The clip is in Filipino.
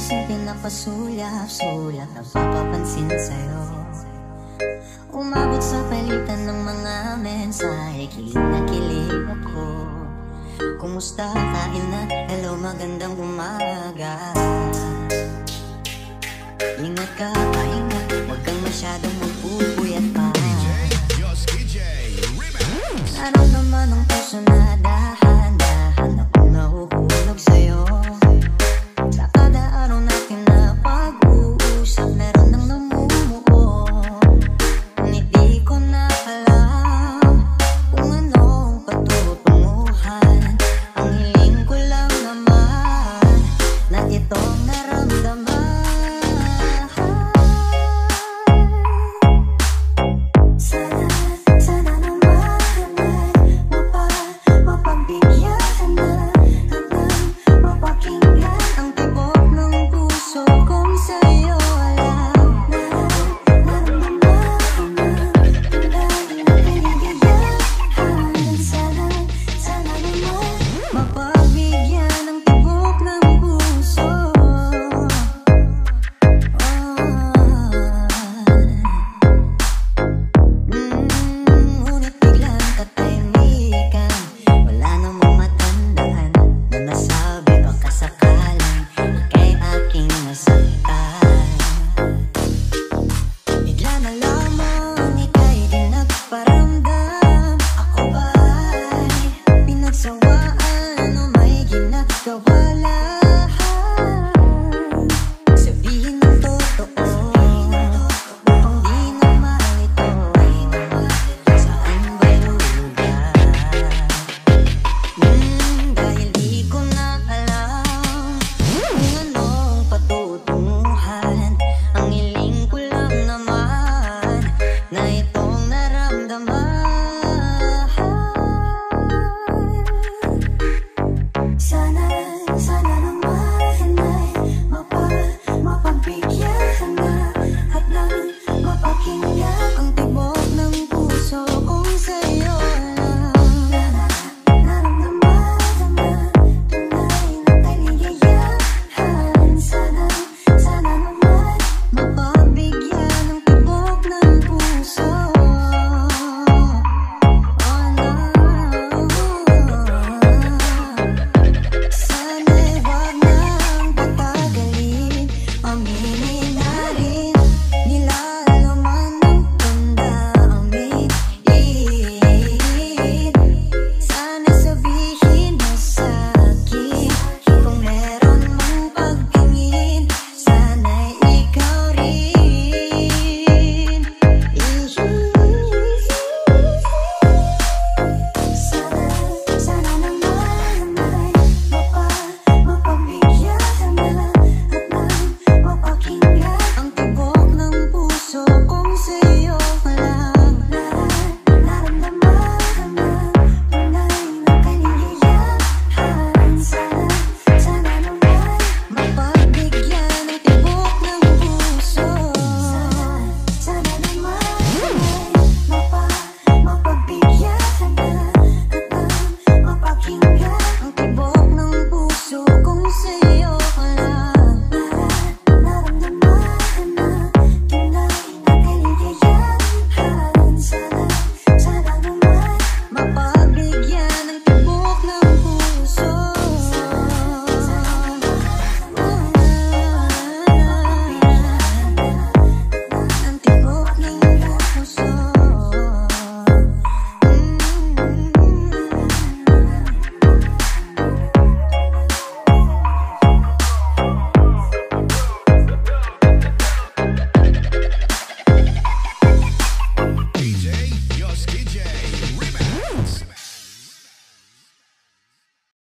pusong pinapasulyap-sulyap, napapapansin sa'yo. Umabot sa palitan ng mga mensahe, kilig na kilig ako. Kumusta, kain na, hello, magandang umaga. Ingat ka, pahinga, huwag kang masyadong magpupuyat pa. Naramdaman ng puso na dahan-dahan akong nahuhulog sa'yo. Sa kada araw natin na pag-uusap, meron nang namumuo. Ngunit di ko na alam kung anong patutunguhan. Ang hiling ko lang naman na itong naramdaman. Wala